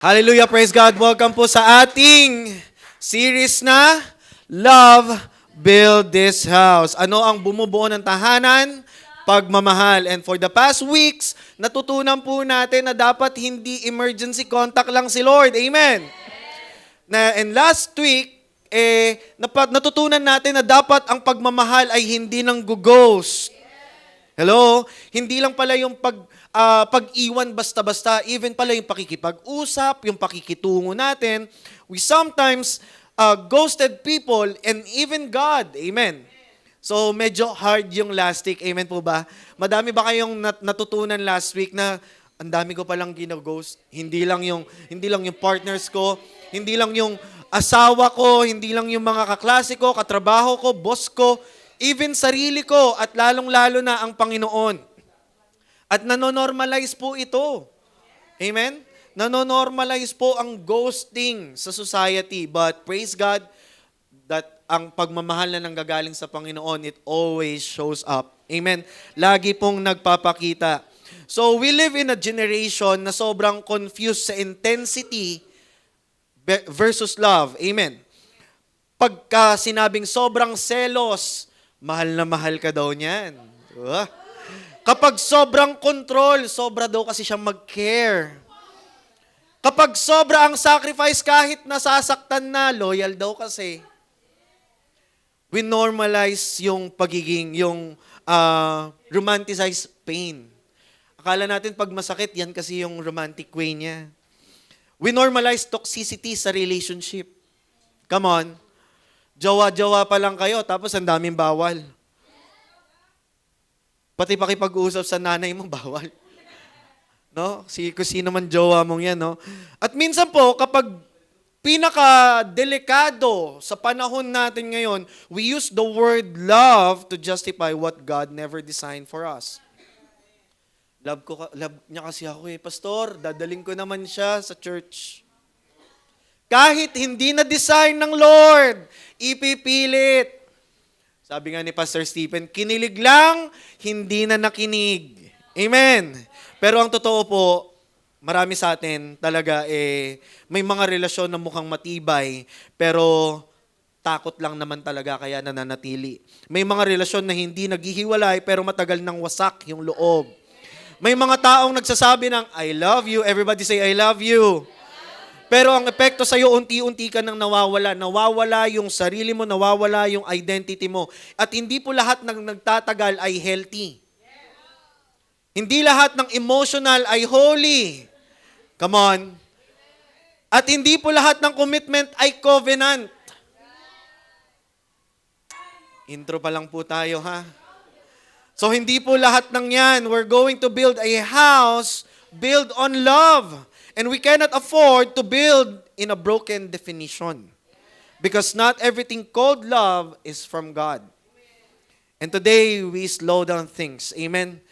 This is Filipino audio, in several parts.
Hallelujah, praise God. Welcome po sa ating series na Love Build This House. Ano ang bumubuo ng tahanan? Pagmamahal. And for the past weeks, natutunan po natin na dapat hindi emergency contact lang si Lord. Amen. And last week, natutunan natin na dapat ang pagmamahal ay hindi nang ghost. Hello? Hindi lang pala yung pag-iwan basta-basta, even pala yung pakikipag-usap, yung pakikitungo natin. We sometimes ghosted people and even God. Amen. So medyo hard yung last week. Amen po ba? Madami ba kayong natutunan last week na ang dami ko palang gino-ghost? Hindi lang yung partners ko, hindi lang yung asawa ko, hindi lang yung mga kaklase ko, katrabaho ko, boss ko, even sarili ko at lalong-lalo na ang Panginoon. At nanonormalize po ito. Amen? Nanonormalize po ang ghosting sa society. But praise God that ang pagmamahal na nanggagaling sa Panginoon, it always shows up. Amen? Lagi pong nagpapakita. So we live in a generation na sobrang confused sa intensity versus love. Amen? Pagka sinabing sobrang selos, mahal na mahal ka daw niyan. Diba? Kapag sobrang control, sobra daw kasi siyang mag-care. Kapag sobra ang sacrifice, kahit nasasaktan na, loyal daw kasi. We normalize yung romanticized pain. Akala natin pag masakit, yan kasi yung romantic way niya. We normalize toxicity sa relationship. Come on. Jowa-jowa pa lang kayo, tapos ang daming bawal. Pati pakipag-usap sa nanay mo, bawal. No? Kung sino man jowa mong yan, no? At minsan po, kapag pinaka-delikado sa panahon natin ngayon, we use the word love to justify what God never designed for us. Love niya kasi ako Pastor, dadaling ko naman siya sa church. Kahit hindi na design ng Lord, ipipilit. Sabi nga ni Pastor Stephen, kinilig lang, hindi na nakinig. Amen. Pero ang totoo po, marami sa atin talaga may mga relasyon na mukhang matibay, pero takot lang naman talaga kaya nananatili. May mga relasyon na hindi naghihiwalay, pero matagal nang wasak yung loob. May mga taong nagsasabi ng, I love you. Everybody say, I love you. Pero ang epekto sa'yo, unti-unti ka nang nawawala. Nawawala yung sarili mo, nawawala yung identity mo. At hindi po lahat ng nagtatagal ay healthy. Hindi lahat ng emotional ay holy. Come on. At hindi po lahat ng commitment ay covenant. Intro pa lang po tayo, ha? So hindi po lahat ng yan. We're going to build a house built on love. And we cannot afford to build in a broken definition. Because not everything called love is from God. And today, we slow down things. Amen?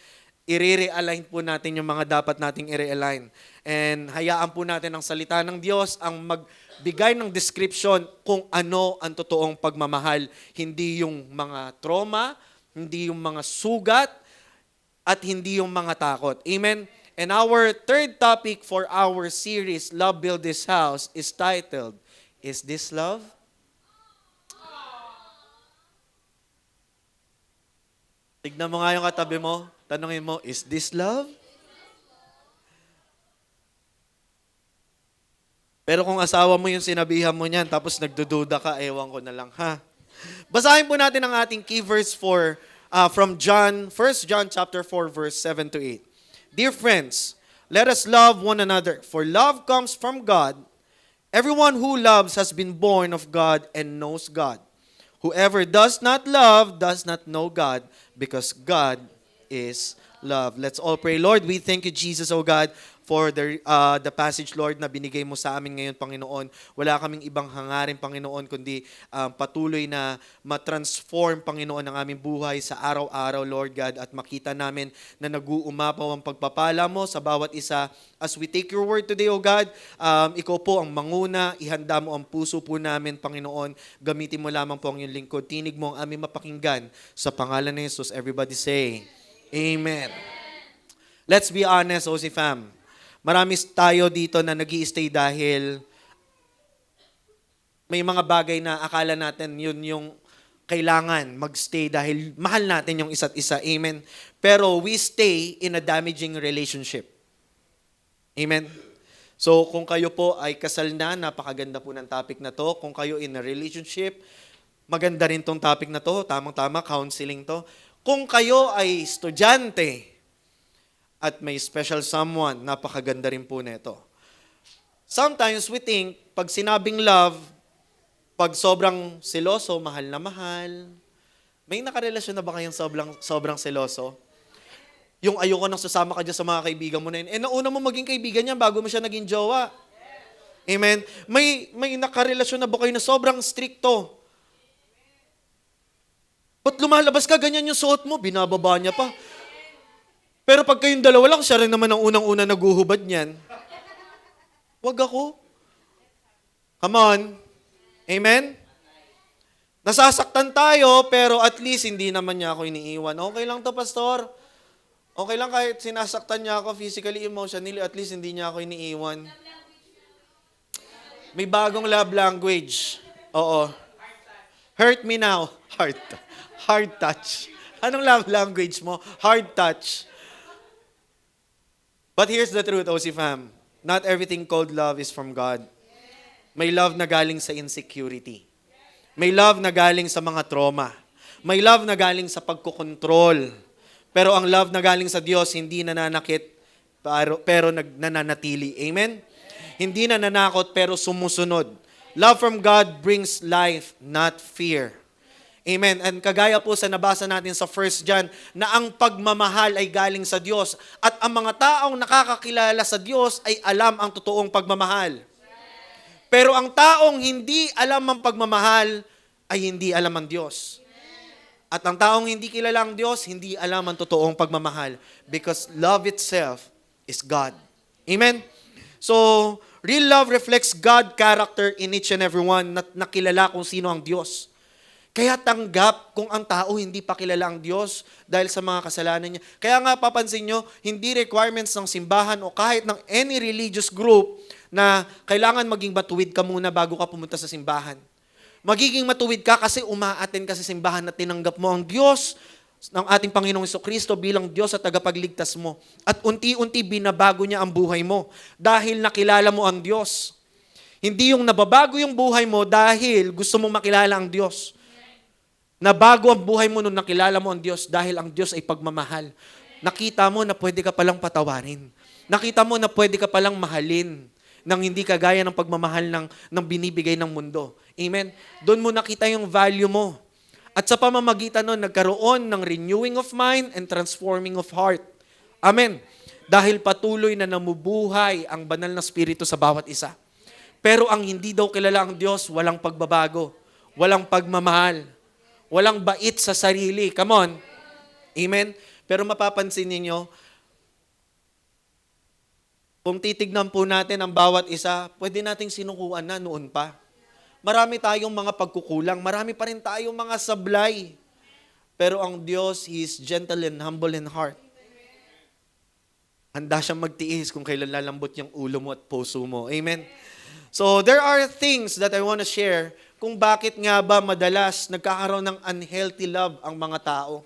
I-realign po natin yung mga dapat nating i-realign. And hayaan po natin ang salita ng Diyos ang magbigay ng description kung ano ang totoong pagmamahal. Hindi yung mga trauma, hindi yung mga sugat, at hindi yung mga takot. Amen? And our third topic for our series, Love Build This House, is titled, Is This Love? Tignan mo nga yung katabi mo, tanungin mo, is this love? Pero kung asawa mo yung sinabihan mo niyan, tapos nagdududa ka, ewan ko na lang, ha? Basahin po natin ang ating key verse from John, 1 John chapter 4, verse 7 to 8. Dear friends, let us love one another, for love comes from God. Everyone who loves has been born of God and knows God. Whoever does not love does not know God, because God is love. Let's all pray. Lord, we thank you, Jesus, O God, for the passage, Lord, na binigay mo sa amin ngayon, Panginoon. Wala kaming ibang hangarin, Panginoon, kundi patuloy na matransform, Panginoon, ang aming buhay sa araw-araw, Lord God, at makita namin na nag-uumapaw ang pagpapala mo sa bawat isa. As we take your word today, O God, ikaw po ang manguna, ihanda mo ang puso po namin, Panginoon. Gamitin mo lamang po ang iyong lingkod. Tinig mo ang aming mapakinggan. Sa pangalan ni Jesus, everybody say, Amen. Let's be honest, OC fam. Marami tayo dito na nag-i-stay dahil may mga bagay na akala natin yun yung kailangan magstay dahil mahal natin yung isa't isa. Amen. Pero we stay in a damaging relationship. Amen. So kung kayo po ay kasal na, napakaganda po ng topic na to. Kung kayo in a relationship, maganda rin tong topic na to. Tamang-tama, counseling to. Kung kayo ay estudyante at may special someone, napakaganda rin po nito. Sometimes we think, pag sinabing love, pag sobrang seloso, mahal na mahal. May nakarelasyon na ba kayong sobrang seloso? Yung ayoko nang sasama ka dyan sa mga kaibigan mo na yun. Nauna mo maging kaibigan niya bago mo siya naging jowa. Amen? May nakarelasyon na ba kayo na sobrang stricto? Ba't lumalabas ka, ganyan yung suot mo? Binababa niya pa. Pero pag kayong dalawa lang, siya rin naman ang unang-una naguhubad niyan. Wag ako. Come on. Amen? Nasasaktan tayo, pero at least hindi naman niya ako iniiwan. Okay lang to, pastor. Okay lang kahit sinasaktan niya ako physically, emotionally, at least hindi niya ako iniiwan. May bagong love language. Oo. Hurt me now. Hard touch. Anong love language mo? Hard touch. But here's the truth, OC fam. Not everything called love is from God. May love na galing sa insecurity. May love na galing sa mga trauma. May love na galing sa pagkokontrol. Pero ang love na galing sa Diyos, hindi nananakit, pero nananatili. Amen? Hindi nananakot, pero sumusunod. Love from God brings life, not fear. Amen. And kagaya po sa nabasa natin sa 1 John, na ang pagmamahal ay galing sa Diyos. At ang mga taong nakakakilala sa Diyos ay alam ang totoong pagmamahal. Pero ang taong hindi alam ang pagmamahal ay hindi alam ang Diyos. At ang taong hindi kilala ang Diyos, hindi alam ang totoong pagmamahal. Because love itself is God. Amen? So, real love reflects God's character in each and every one na nakilala kung sino ang Diyos. Kaya tanggap kung ang tao hindi pa kilala ang Diyos dahil sa mga kasalanan niya. Kaya nga papansin nyo, hindi requirements ng simbahan o kahit ng any religious group na kailangan maging matuwid ka muna bago ka pumunta sa simbahan. Magiging matuwid ka kasi umaaten ka sa simbahan at tinanggap mo ang Diyos ng ating Panginoong Jesucristo bilang Diyos at tagapagligtas mo. At unti-unti binabago niya ang buhay mo dahil nakilala mo ang Diyos. Hindi yung nababago yung buhay mo dahil gusto mong makilala ang Diyos. Nabago ang buhay mo nung nakilala mo ang Diyos dahil ang Diyos ay pagmamahal. Nakita mo na pwede ka palang patawarin. Nakita mo na pwede ka palang mahalin nang hindi kagaya ng pagmamahal ng binibigay ng mundo. Amen? Doon mo nakita yung value mo. At sa pamamagitan nun, nagkaroon ng renewing of mind and transforming of heart. Amen? Dahil patuloy na namubuhay ang banal na spirito sa bawat isa. Pero ang hindi daw kilala ang Diyos, walang pagbabago, walang pagmamahal, walang bait sa sarili. Come on. Amen? Pero mapapansin ninyo, kung titignan po natin ang bawat isa, pwede nating sinukuan na noon pa. Marami tayong mga pagkukulang. Marami pa rin tayong mga sablay. Pero ang Diyos, He is gentle and humble in heart. Handa siyang magtiis kung kailan lalambot yung ulo mo at puso mo. Amen? So, there are things that I want to share kung bakit nga ba madalas nagkakaroon ng unhealthy love ang mga tao.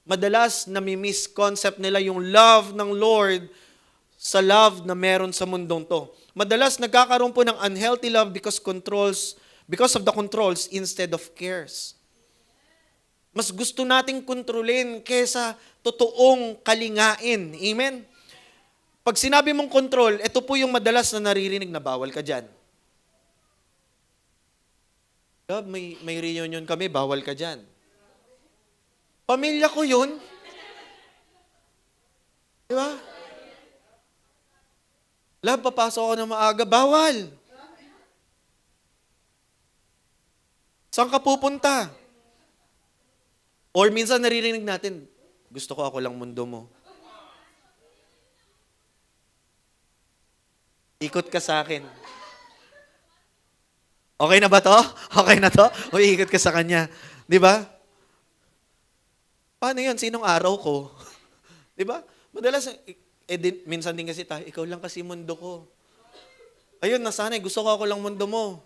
Madalas nami-misconcept nila yung love ng Lord sa love na meron sa mundong to. Madalas nagkakaroon po ng unhealthy love because of the controls instead of cares. Mas gusto nating kontrolin kesa totoong kalingain. Amen? Pag sinabi mong control, ito po yung madalas na naririnig na bawal ka dyan. May reunion kami, bawal ka dyan. Pamilya ko yun. Di ba? Love, papasok ako ng maaga, bawal. Saan ka pupunta? Or minsan naririnig natin, gusto ko ako lang mundo mo. Ikot ka sa akin. Okay na ba to? Okay na to? O ikot ka sa kanya. Di ba? Paano yun? Sinong araw ko? Di ba? Madalas, Minsan din kasi tayo, ikaw lang kasi mundo ko. Ayun, nasanay, gusto ko ako lang mundo mo.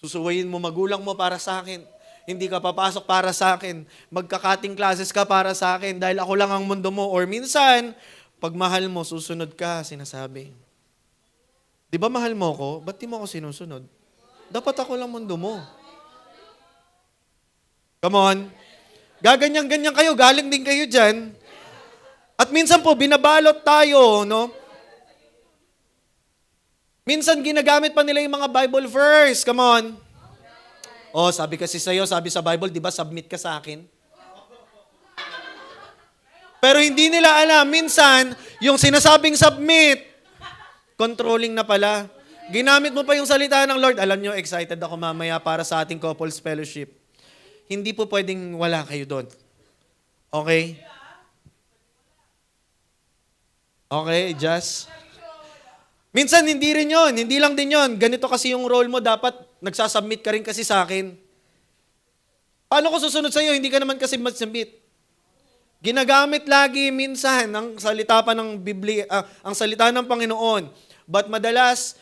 Susuwayin mo magulang mo para sa akin. Hindi ka papasok para sa akin. Magkakating classes ka para sa akin dahil ako lang ang mundo mo. Or minsan, pag mahal mo, susunod ka, sinasabi. Di ba mahal mo ko? Ba't di mo ako sinusunod? Dapat ako lang mundo mo. Come on. Gaganyan-ganyan kayo, galing din kayo dyan. At minsan po, binabalot tayo, no? Minsan ginagamit pa nila yung mga Bible verse. Come on. Oh, sabi kasi sa'yo, sabi sa Bible, di ba, submit ka sa akin? Pero hindi nila alam, minsan, yung sinasabing submit, controlling na pala. Ginamit mo pa yung salita ng Lord. Alam nyo, excited ako mamaya para sa ating couples fellowship. Hindi po pwedeng wala kayo doon. Okay? Okay, just. Minsan, hindi rin yon, hindi lang din yon. Ganito kasi yung role mo, dapat nagsasubmit ka rin kasi sa akin. Paano ko susunod sa'yo? Hindi ka naman kasi mag-submit. Ginagamit lagi minsan ang salita pa ng Biblia, ang salita ng Panginoon. But madalas,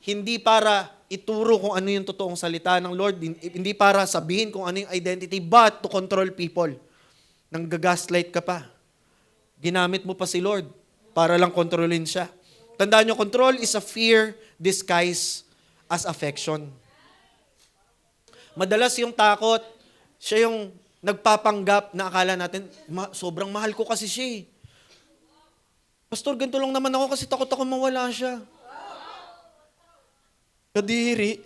hindi para ituro kung ano yung totoong salita ng Lord, hindi para sabihin kung ano yung identity, but to control people. Nanggagaslight ka pa. Ginamit mo pa si Lord para lang kontrolin siya. Tandaan nyo, control is a fear disguised as affection. Madalas yung takot, siya yung nagpapanggap na akala natin, sobrang mahal ko kasi siya eh. Pastor, ganito lang naman ako kasi takot ako mawala siya. Kadiri.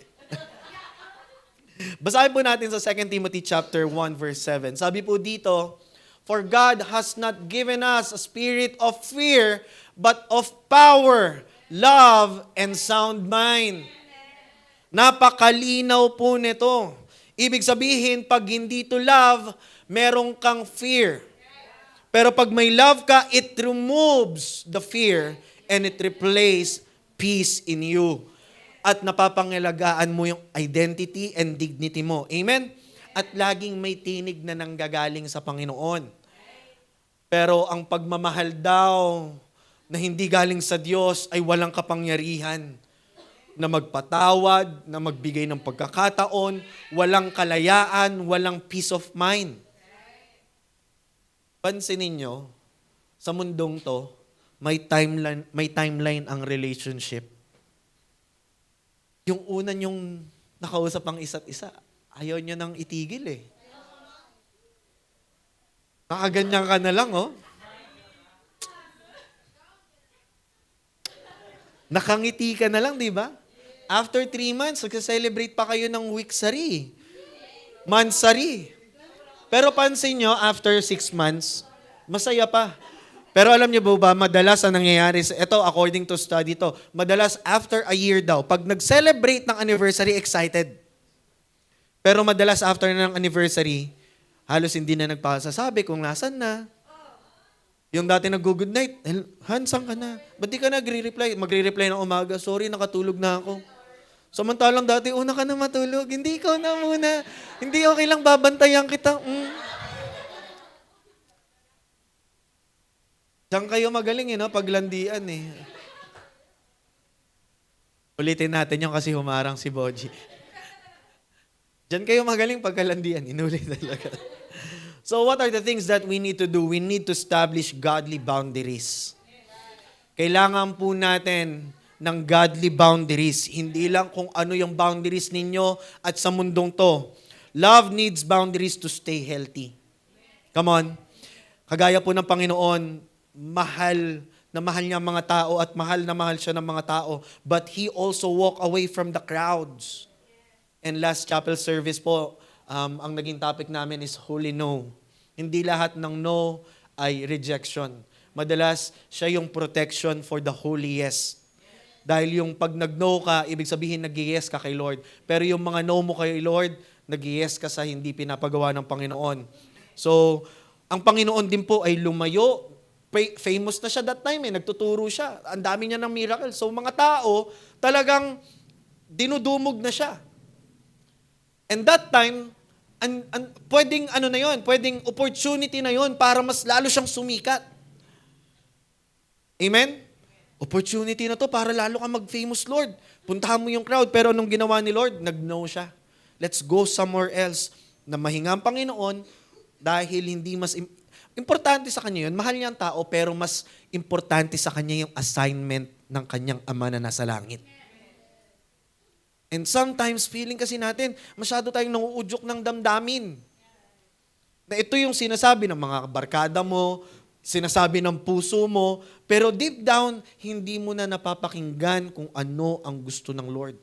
Basahin po natin sa 2 Timothy chapter 1 verse 7. Sabi po dito, for God has not given us a spirit of fear, but of power, love, and sound mind. Napakalinaw po nito. Ibig sabihin, pag hindi to love, merong kang fear. Pero pag may love ka, it removes the fear and it replaces peace in you. At napapangalagaan mo yung identity and dignity mo. Amen? At laging may tinig na nanggagaling sa Panginoon. Pero ang pagmamahal daw na hindi galing sa Diyos ay walang kapangyarihan na magpatawad, na magbigay ng pagkakataon, walang kalayaan, walang peace of mind. Pansinin nyo, sa mundong to, may timeline ang relationship. Yung una yung nakausap ang isa't isa, ayaw nyo nang itigil eh. Nakaganyan ka na lang, oh. Nakangiti ka na lang, di ba? After 3 months, nagsa-celebrate pa kayo ng week-sari. Month-sari. Pero pansin nyo, after 6 months, masaya pa. Pero alam nyo ba, madalas ang nangyayari, ito according to study to, madalas after a year daw, pag nag-celebrate ng anniversary, excited. Pero madalas after ng anniversary, halos hindi na nagpasasabi kung nasan na. Yung dati nag-good night, Han, saan ka na? Ba't di ka nagre-reply? Magre-reply ng umaga, sorry, nakatulog na ako. Samantalang dati, una ka na matulog. Hindi, ikaw na muna. Hindi, okay lang, babantayan kita. Diyan kayo magaling, no? Paglandian, eh. Ulitin natin yung kasi humarang si Boji. Diyan kayo magaling pagkalandian. Inulit talaga. So what are the things that we need to do? We need to establish godly boundaries. Kailangan po natin ng godly boundaries. Hindi lang kung ano yung boundaries ninyo at sa mundong to. Love needs boundaries to stay healthy. Come on. Kagaya po ng Panginoon, mahal niya ang mga tao at mahal na mahal siya ng mga tao. But He also walk away from the crowds. And last chapel service po, ang naging topic namin is holy no. Hindi lahat ng no ay rejection. Madalas, siya yung protection for the holy yes. Dahil yung pag nag-no ka, ibig sabihin nag-yes ka kay Lord. Pero yung mga no mo kay Lord, nag-yes ka sa hindi pinapagawa ng Panginoon. So, ang Panginoon din po ay lumayo. Famous na siya that time nagtuturo siya. Ang dami niya ng miracle. So, mga tao, talagang dinudumog na siya. And that time, pwedeng opportunity na yon para mas lalo siyang sumikat. Amen? Opportunity na to para lalo ka mag-famous, Lord. Puntahan mo yung crowd. Pero anong ginawa ni Lord? Nag-no siya. Let's go somewhere else na mahinga ang Panginoon dahil hindi mas importante sa kanya yun. Mahal niya ang tao pero mas importante sa kanya yung assignment ng kanyang Ama na nasa langit. And sometimes, feeling kasi natin, masyado tayong nauudyok ng damdamin. Na ito yung sinasabi ng mga barkada mo, sinasabi ng puso mo, pero deep down, hindi mo na napapakinggan kung ano ang gusto ng Lord.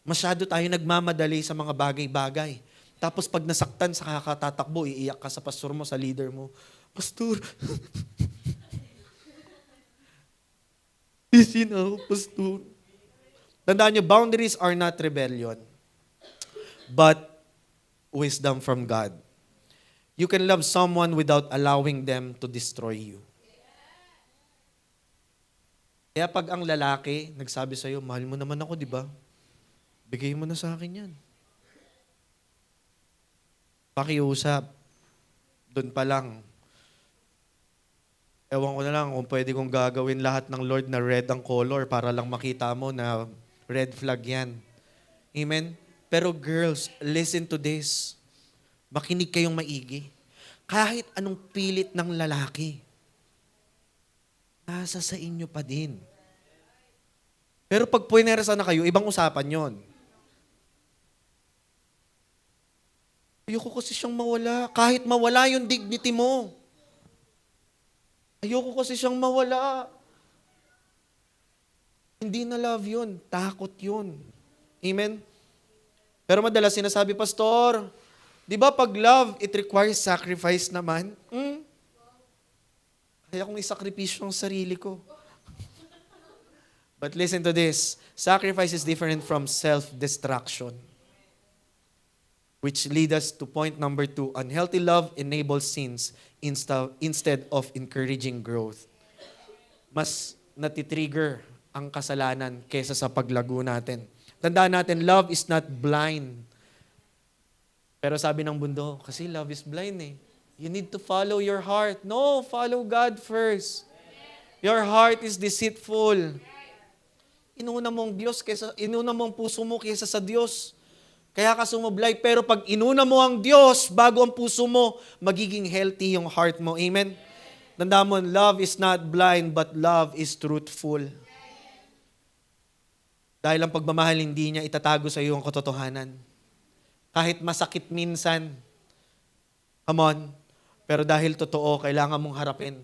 Masyado tayo nagmamadali sa mga bagay-bagay. Tapos pag nasaktan sa kakatatakbo, iiyak ka sa pastor mo, sa leader mo, Pastor, busy na ako, Pastor. Tandaan nyo, boundaries are not rebellion, but wisdom from God. You can love someone without allowing them to destroy you. Kaya pag ang lalaki nagsabi sa'yo, mahal mo naman ako, di ba? Bigay mo na sa akin yan. Pakiusap. Doon pa lang. Ewan ko na lang kung pwede kong gagawin lahat ng Lord na red ang color para lang makita mo na red flag yan. Amen? Pero girls, listen to this. Makinig kayong maigi. Kahit anong pilit ng lalaki, nasa sa inyo pa din. Pero pag puwersa na kayo, ibang usapan yon. Ayoko kasi siyang mawala. Kahit mawala yung dignity mo. Ayoko kasi siyang mawala. Hindi na love yun. Takot yun. Amen? Pero madalas sinasabi, Pastor, di ba pag love, it requires sacrifice naman? Kaya kong isakripisyo ang sarili ko. But listen to this. Sacrifice is different from self-destruction. Which lead us to point number 2. Unhealthy love enables sins instead of encouraging growth. Mas natitrigger ang kasalanan kesa sa paglago natin. Tandaan natin, love is not blind. Pero sabi ng mundo, kasi love is blind eh. You need to follow your heart. No, follow God first. Your heart is deceitful. Inuna mong Diyos inuna mong puso mo kaysa sa Diyos. Kaya ka sumablay, pero pag inuna mo ang Diyos bago ang puso mo, magiging healthy yung heart mo. Amen? Tandaan mo, love is not blind, but love is truthful. Dahil ang pagmamahal, hindi niya itatago sa iyo ang katotohanan. Kahit masakit minsan, come on, pero dahil totoo, kailangan mong harapin.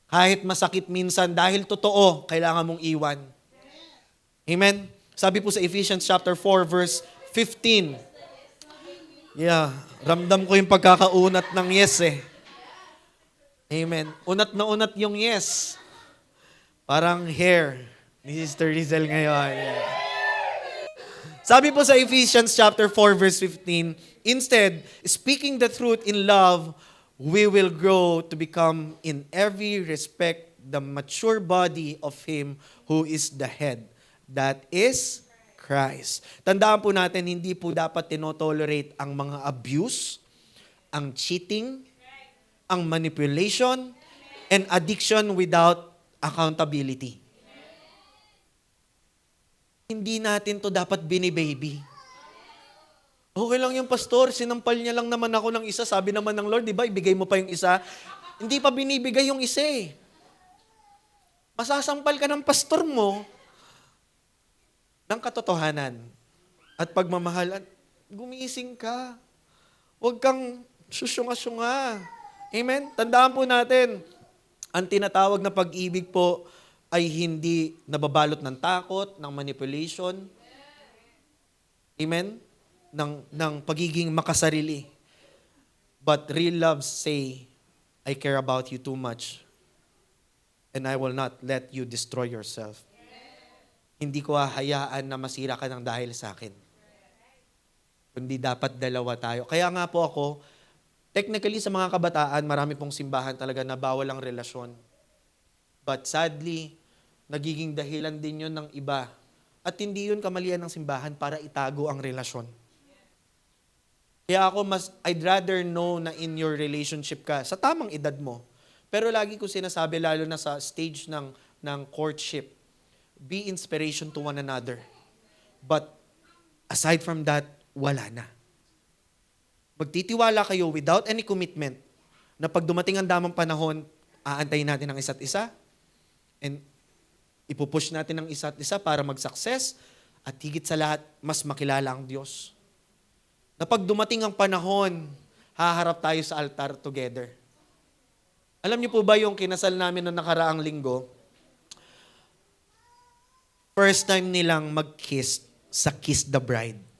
Kahit masakit minsan, dahil totoo, kailangan mong iwan. Amen? Sabi po sa Ephesians chapter 4, verse 15. Yeah, ramdam ko yung pagkakaunat ng yes eh. Amen. Unat na unat yung yes. Parang hair ni Sister Rizel ngayon. Yeah. Sabi po sa Ephesians chapter 4 verse 15, instead, speaking the truth in love, we will grow to become in every respect the mature body of Him who is the head. That is Christ. Tandaan po natin, hindi po dapat tinotolerate ang mga abuse, ang cheating, ang manipulation, and addiction without accountability. Hindi natin to dapat binibaby. Okay lang yung pastor, sinampal niya lang naman ako ng isa. Sabi naman ng Lord, di ba, ibigay mo pa yung isa. Hindi pa binibigay yung isa eh. Masasampal ka ng pastor mo ng katotohanan at pagmamahal at gumising ka. Huwag kang susyunga-syunga. Amen? Tandaan po natin, ang tinatawag na pag-ibig po ay hindi nababalot ng takot, ng manipulation. Amen? Ng pagiging makasarili. But real love say, I care about you too much and I will not let you destroy yourself. Hindi ko hahayaan na masira ka ng dahil sa akin. Kundi dapat dalawa tayo. Kaya nga po ako, technically sa mga kabataan, marami pong simbahan talaga na bawal ang relasyon. But sadly, nagiging dahilan din yun ng iba. At hindi yun kamalian ng simbahan para itago ang relasyon. Kaya ako I'd rather know na in your relationship ka, sa tamang edad mo, Pero lagi ko sinasabi, lalo na sa stage ng courtship, be inspiration to one another. But aside from that, wala na. Magtitiwala kayo without any commitment na pag dumating ang damang panahon, aantayin natin ang isa't isa and ipupush natin ang isa't isa para mag-success at higit sa lahat, mas makilala ang Diyos. Na pag dumating ang panahon, haharap tayo sa altar together. Alam niyo po ba yung kinasal namin noong nakaraang linggo? First time nilang mag-kiss sa Kiss the Bride.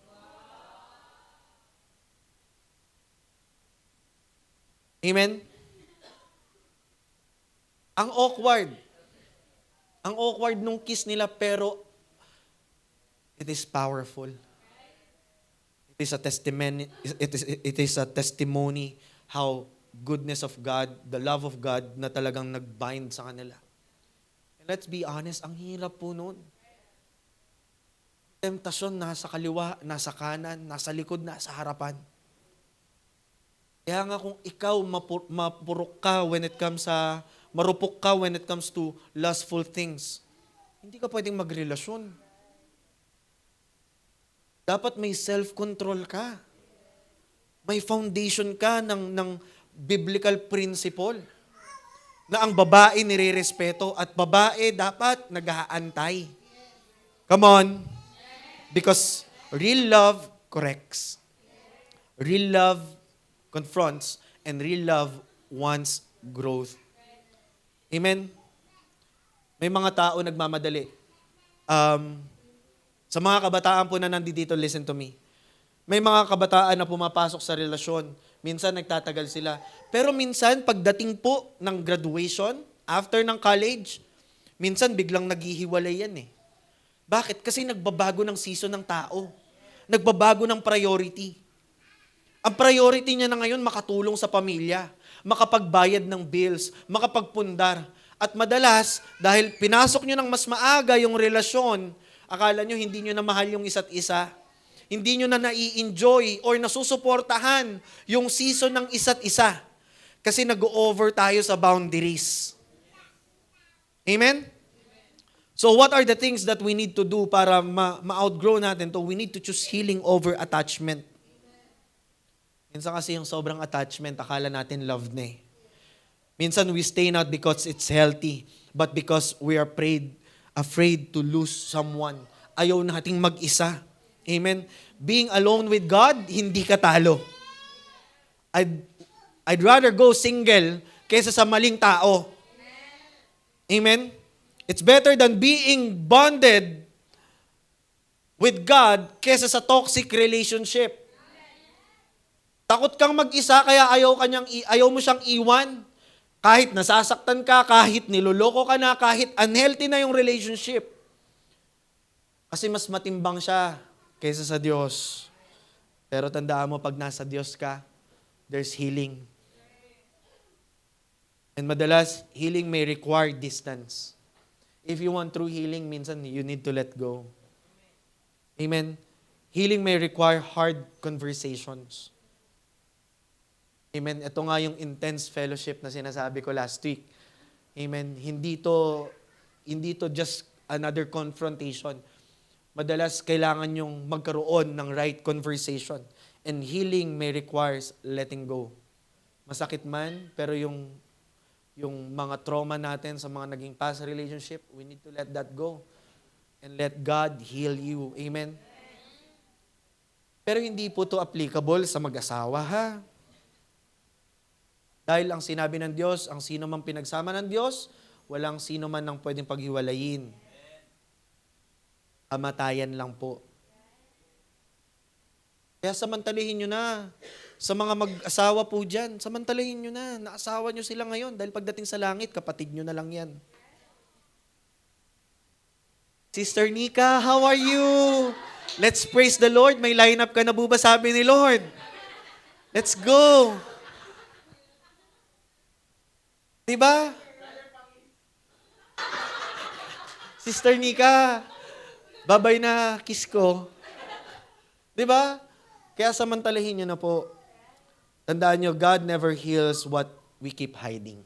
Amen? Ang awkward. Ang awkward nung kiss nila pero it is powerful. It is a testimony, it is a testimony how goodness of God, the love of God na talagang nag-bind sa kanila. And let's be honest, ang hirap po nun. Temptasyon nasa kaliwa, nasa kanan, nasa likod, nasa harapan. Kaya nga kung ikaw marupok ka when it comes to lustful things, hindi ka pwedeng magrelasyon. Dapat may self-control ka. May foundation ka ng biblical principle na ang babae nire-respeto at babae dapat nag-aantay. Come on. Because real love corrects. Real love confronts, and real love wants growth. Amen? May mga tao nagmamadali. Sa mga kabataan po na nandito, listen to me. May mga kabataan na pumapasok sa relasyon. Minsan nagtatagal sila. Pero minsan, pagdating po ng graduation, after ng college, minsan biglang naghihiwalay yan eh. Bakit? Kasi nagbabago ng season ng tao. Nagbabago ng priority. Ang priority niya na ngayon, makatulong sa pamilya, makapagbayad ng bills, makapagpundar. At madalas, dahil pinasok nyo ng mas maaga yung relasyon, akala nyo hindi nyo na mahal yung isa't isa. Hindi nyo na nai-enjoy or nasusuportahan yung season ng isa't isa. Kasi nag-over tayo sa boundaries. Amen? So what are the things that we need to do para ma-outgrow natin to? We need to choose healing over attachment. Minsan kasi yung sobrang attachment, akala natin love na eh. Minsan we stay not because it's healthy, but because we are afraid to lose someone. Ayaw nating mag-isa. Amen? Being alone with God, hindi ka talo. I'd rather go single kaysa sa maling tao. Amen? It's better than being bonded with God kaysa sa toxic relationship. Takot kang mag-isa kaya ayaw mo siyang iwan. Kahit nasasaktan ka, kahit niloloko ka na, kahit unhealthy na yung relationship. Kasi mas matimbang siya kaysa sa Diyos. Pero tandaan mo, pag nasa Diyos ka, there's healing. And madalas, healing may require distance. If you want true healing, minsan you need to let go. Amen? Healing may require hard conversations. Amen? Ito nga yung intense fellowship na sinasabi ko last week. Amen? Hindi to just another confrontation. Madalas kailangan yung magkaroon ng right conversation. And healing may requires letting go. Masakit man, pero yung mga trauma natin sa mga naging past relationship, we need to let that go. And let God heal you. Amen? Pero hindi po to applicable sa mag-asawa, ha? Dahil ang sinabi ng Diyos, ang sino man pinagsama ng Diyos, walang sino man nang pwedeng paghiwalayin. Kamatayan lang po. Kaya samantalihin nyo na. Sa mga mag-asawa po dyan, samantalihin nyo na. Naasawa nyo sila ngayon dahil pagdating sa langit, kapatid nyo na lang yan. Sister Nika, how are you? Let's praise the Lord. May lineup ka na ba sabi ni Lord? Let's go. Diba? Sister Nika, babay na kiss ko. Diba? Kaya samantalahin nyo na po. Tandaan nyo, God never heals what we keep hiding.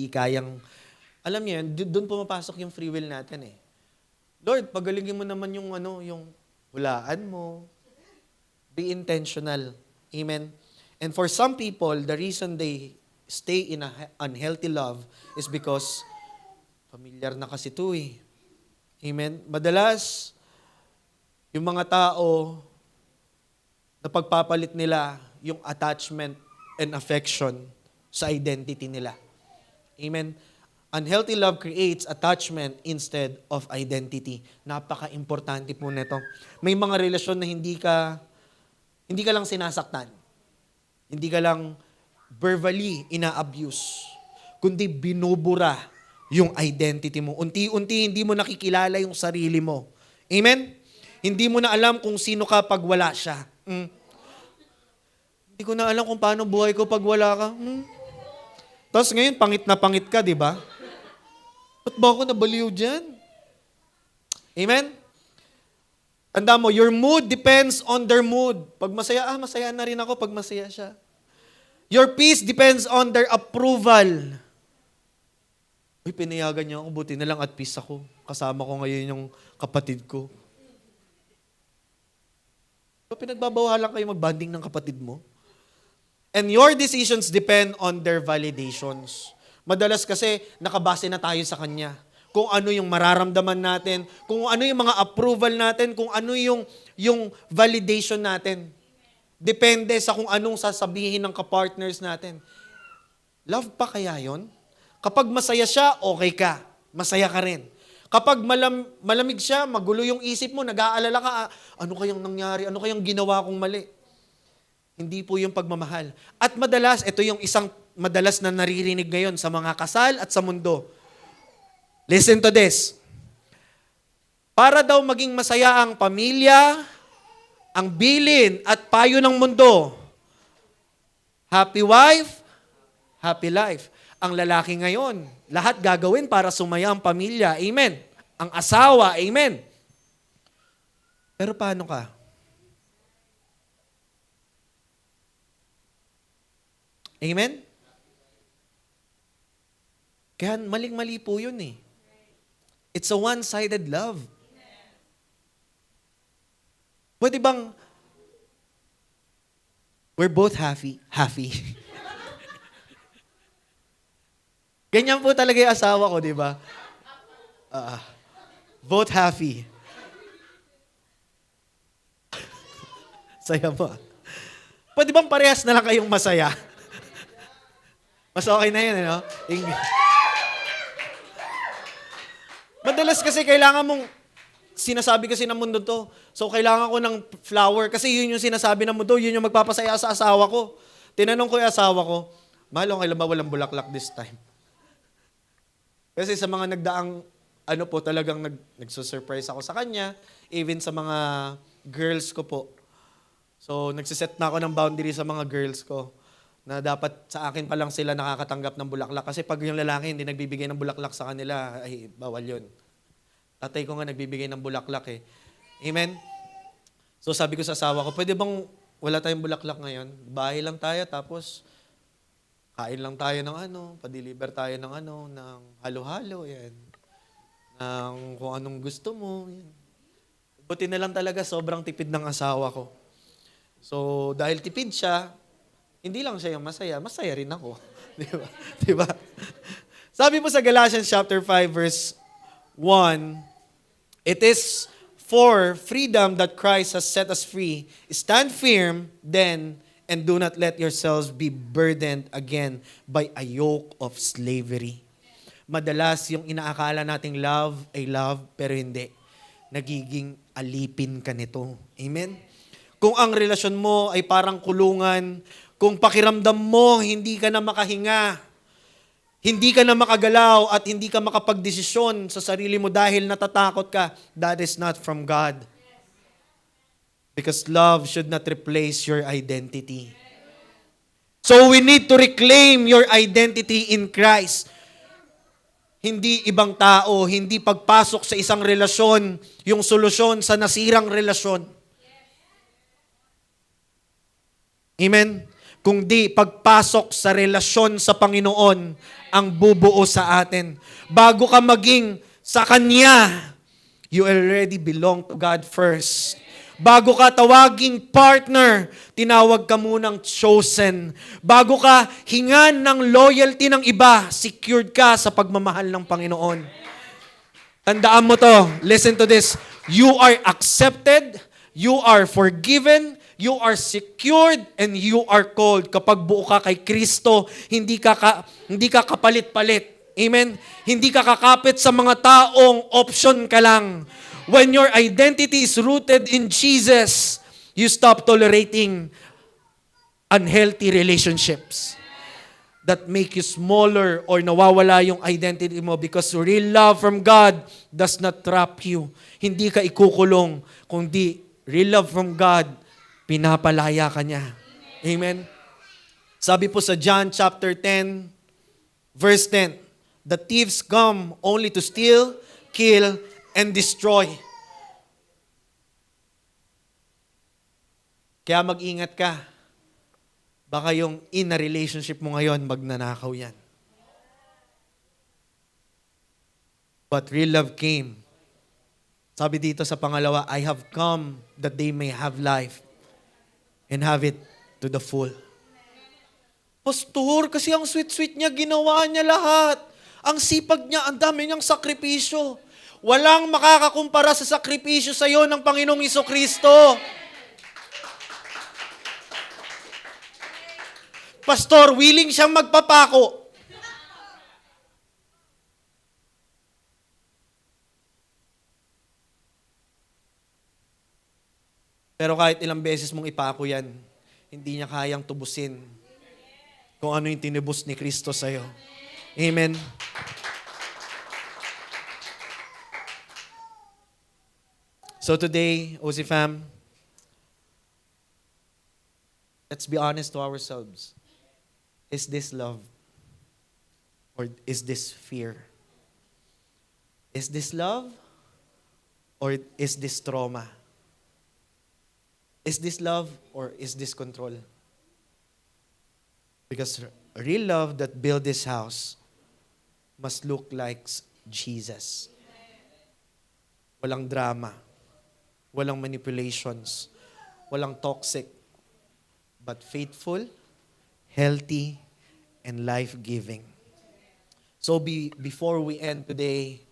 Di kayang, alam niyo yun, doon pumapasok yung free will natin eh. Lord, pagalingin mo naman yung yung hulaan mo. Be intentional. Amen. And for some people, the reason they stay in a unhealthy love is because familiar na kasi ito eh. Amen. Madalas, yung mga tao, na pagpapalit nila yung attachment and affection sa identity nila. Amen. Unhealthy love creates attachment instead of identity. Napaka-importante po nito. May mga relasyon na hindi ka lang sinasaktan. Hindi ka lang verbally ina-abuse, kundi binubura yung identity mo. Unti-unti hindi mo nakikilala yung sarili mo. Amen? Hindi mo na alam kung sino ka pag wala siya. Hindi ko na alam kung paano buhay ko pag wala ka. Tapos ngayon, pangit na pangit ka, di ba? Ba't ba ako nabaliw dyan? Amen? Tanda mo, your mood depends on their mood. Pag masaya, masaya na rin ako pag masaya siya. Your peace depends on their approval. Uy, pinayagan niya ako, buti na lang at peace ako. Kasama ko ngayon yung kapatid ko. Pinagbabawalan kayo mag-bonding ng kapatid mo. And your decisions depend on their validations. Madalas kasi nakabase na tayo sa Kanya. Kung ano yung mararamdaman natin, kung ano yung mga approval natin, kung ano yung validation natin. Depende sa kung anong sasabihin ng kapartners natin. Love pa kaya yon? Kapag masaya siya, okay ka. Masaya ka rin. Kapag malamig siya, magulo yung isip mo, nag-aalala ka, ano kayang nangyari, ano kayang ginawa kong mali. Hindi po yung pagmamahal. At madalas, ito yung isang madalas na naririnig ngayon sa mga kasal at sa mundo. Listen to this. Para daw maging masaya ang pamilya, ang bilin at payo ng mundo, happy wife, happy life. Ang lalaki ngayon, lahat gagawin para sumaya ang pamilya. Amen. Ang asawa, amen. Pero paano ka? Amen? Kaya maling-mali po yun eh. It's a one-sided love. Pwede bang we're both happy? Ganyan po talaga yung asawa ko, di ba? Both happy. Saya mo. Pwede bang parehas na lang kayong masaya? Mas okay na yun, no? Madalas kasi kailangan mong, sinasabi kasi ng mundo to, so kailangan ko ng flower kasi yun yung sinasabi ng mundo, yun yung magpapasaya sa asawa ko. Tinanong ko yung asawa ko, mahal, kailan ba walang bulaklak this time? Kasi sa mga nagdaang, talagang nagsusurprise ako sa kanya, even sa mga girls ko po. So, nagsiset na ako ng boundary sa mga girls ko na dapat sa akin pa lang sila nakakatanggap ng bulaklak. Kasi pag yung lalaki hindi nagbibigay ng bulaklak sa kanila, ay bawal yun. Tatay ko nga nagbibigay ng bulaklak eh. Amen? So sabi ko sa asawa ko, pwede bang wala tayong bulaklak ngayon? Bahay lang tayo tapos kain lang tayo ng pa-deliver tayo ng ng halo-halo, yan. Ng kung anong gusto mo, yan. Buti na lang talaga sobrang tipid ng asawa ko. So dahil tipid siya, hindi lang siya yung masaya, masaya rin ako. Di ba? Diba? Sabi po sa Galatians chapter 5 verse 1, it is for freedom that Christ has set us free. Stand firm then and do not let yourselves be burdened again by a yoke of slavery. Madalas yung inaakala nating love ay love pero hindi. Nagiging alipin ka nito. Amen? Kung ang relasyon mo ay parang kulungan, kung pakiramdam mo, hindi ka na makahinga, hindi ka na makagalaw, at hindi ka makapagdesisyon sa sarili mo dahil natatakot ka, that is not from God. Because love should not replace your identity. So we need to reclaim your identity in Christ. Hindi ibang tao, hindi pagpasok sa isang relasyon, yung solusyon sa nasirang relasyon. Amen? kundi pagpasok sa relasyon sa Panginoon ang bubuo sa atin. Bago ka maging sa Kanya, you already belong to God first. Bago ka tawaging partner, tinawag ka munang chosen. Bago ka hingan ng loyalty ng iba, secured ka sa pagmamahal ng Panginoon. Tandaan mo to. Listen to this. You are accepted, you are forgiven, you are secured, and you are called. Kapag buo ka kay Kristo, hindi ka kapalit-palit. Amen? Hindi ka kakapit sa mga taong option ka lang. When your identity is rooted in Jesus, you stop tolerating unhealthy relationships that make you smaller or nawawala yung identity mo because real love from God does not trap you. Hindi ka ikukulong, kundi real love from God, pinapalaya ka niya. Amen? Sabi po sa John chapter 10, verse 10, the thieves come only to steal, kill, and destroy. Kaya mag-ingat ka. Baka yung in a relationship mo ngayon, magnanakaw yan. But real love came. Sabi dito sa pangalawa, I have come that they may have life and have it to the full. Pastor, kasi ang sweet-sweet niya, ginawa niya lahat. Ang sipag niya, ang dami niyang sakripisyo. Walang makakakumpara sa sakripisyo sa iyo ng Panginoong Jesucristo. Pastor, willing siyang magpapako. Pero kahit ilang beses mong ipako yan, hindi niya kayang tubusin kung ano yung tinubos ni Kristo sa iyo. Amen. So today, OC fam, let's be honest to ourselves. Is this love? Or is this fear? Is this love? Or is this trauma? Is this love? Or is this control? Because real love that build this house must look like Jesus. Walang drama. Walang manipulations. Walang toxic. But faithful, healthy, and life-giving. So before we end today,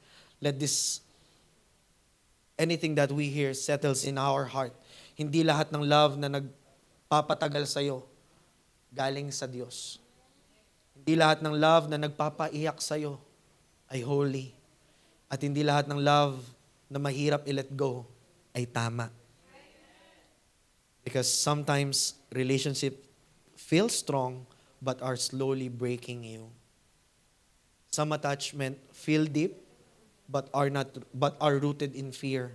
let this, anything that we hear settles in our heart. Hindi lahat ng love na nagpapatagal sa'yo, galing sa Diyos. Hindi lahat ng love na nagpapaiyak sa'yo ay holy. At hindi lahat ng love na mahirap i-let go ay tama. Because sometimes relationship feel strong but are slowly breaking you. Some attachment feel deep but are rooted in fear.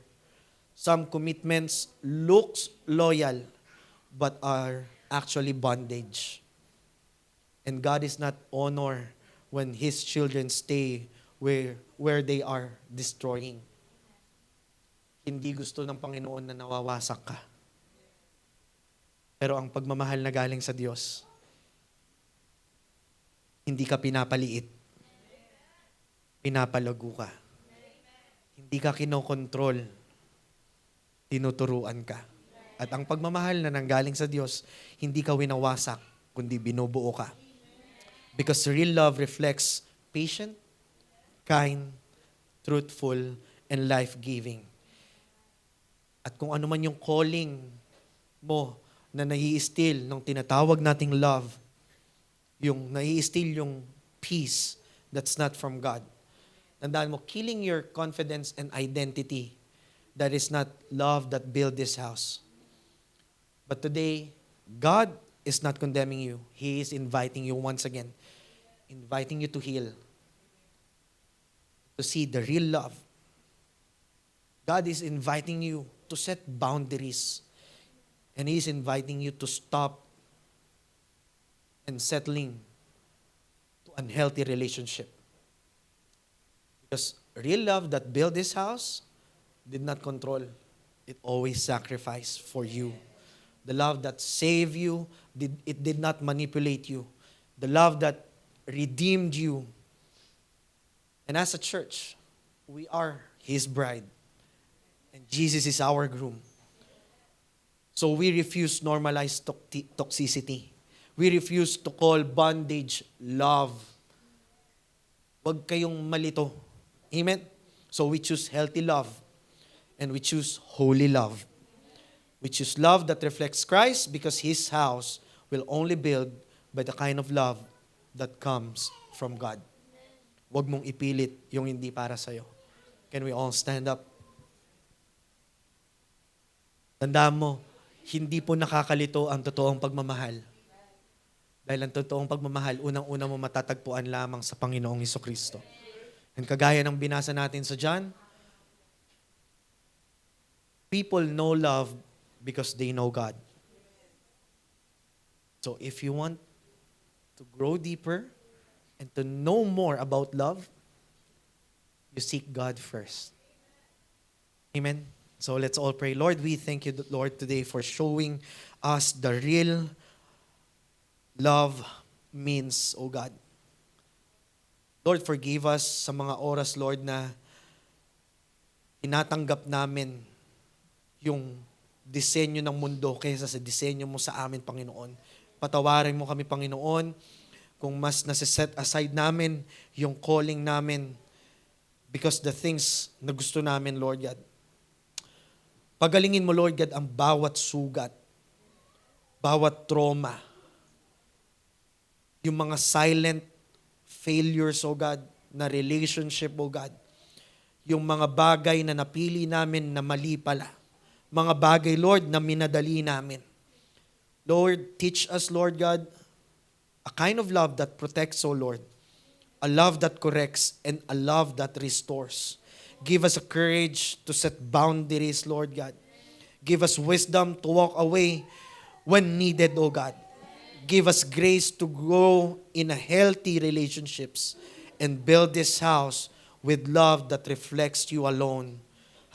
Some commitments looks loyal but are actually bondage. And God is not honor when His children stay where they are destroying. Hindi gusto ng Panginoon na nawawasak ka. Pero ang pagmamahal na galing sa Diyos, hindi ka pinapaliit. Pinapalago ka. Hindi ka kinokontrol. Tinuturuan ka. At ang pagmamahal na nanggaling sa Diyos, hindi ka winawasak, kundi binubuo ka. Because real love reflects patient, kind, truthful, and life-giving. At kung ano man yung calling mo na nai-steal nung tinatawag nating love, yung nai-steal yung peace that's not from God. Tandaan mo, killing your confidence and identity, that is not love that build this house. But today, God is not condemning you. He is inviting you once again. Inviting you to heal. To see the real love. God is inviting you to set boundaries. And He is inviting you to stop and settling to unhealthy relationship. Because real love that built this house did not control. It always sacrificed for you. The love that saved you, it did not manipulate you. The love that redeemed you. And as a church, we are His bride. And Jesus is our groom. So we refuse normalize toxicity. We refuse to call bondage love. Huwag kayong malito. Amen? So we choose healthy love. And we choose holy love. We choose love that reflects Christ because His house will only build by the kind of love that comes from God. Huwag mong ipilit yung hindi para sa'yo. Can we all stand up? Tandaan mo, hindi po nakakalito ang totoong pagmamahal. Dahil ang totoong pagmamahal, unang-una mo matatagpuan lamang sa Panginoong Hesukristo. And kagaya ng binasa natin sa John, people know love because they know God. So if you want to grow deeper and to know more about love, you seek God first. Amen? So let's all pray. Lord, we thank you, Lord, today for showing us the real love means, O God. Lord, forgive us sa mga oras, Lord, na tinatanggap namin yung disenyo ng mundo kaysa sa disenyo mo sa amin, Panginoon. Patawarin mo kami, Panginoon, kung mas nasiset aside namin yung calling namin because the things na gusto namin, Lord God. Pagalingin mo, Lord God, ang bawat sugat, bawat trauma, yung mga silent failures, O God, na relationship, O God, yung mga bagay na napili namin na mali pala, mga bagay, Lord, na minadali namin. Lord, teach us, Lord God, a kind of love that protects, O Lord, a love that corrects, and a love that restores. Give us a courage to set boundaries, Lord God. Give us wisdom to walk away when needed, O God. Give us grace to grow in a healthy relationships and build this house with love that reflects you alone.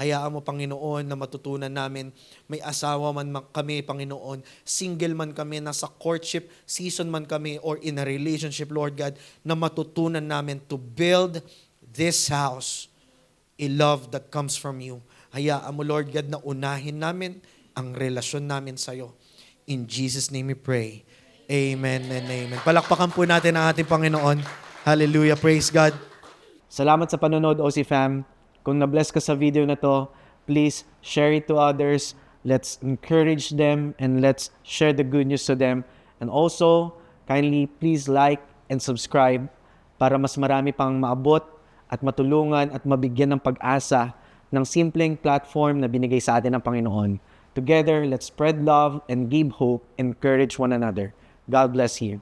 Hayaan mo, Panginoon, na matutunan namin, may asawa man kami, Panginoon, single man kami, nasa courtship season man kami, or in a relationship, Lord God, na matutunan namin to build this house a love that comes from you. Hayaan mo, Lord God, na unahin namin ang relasyon namin sa'yo. In Jesus' name we pray. Amen and amen. Palakpakan po natin ang ating Panginoon. Hallelujah. Praise God. Salamat sa panonood, OC Fam. Kung na-bless ka sa video na to, please share it to others. Let's encourage them and let's share the good news to them. And also, kindly please like and subscribe para mas marami pang maabot at matulungan at mabigyan ng pag-asa ng simpleng platform na binigay sa atin ng Panginoon. Together, let's spread love and give hope, encourage one another. God bless you.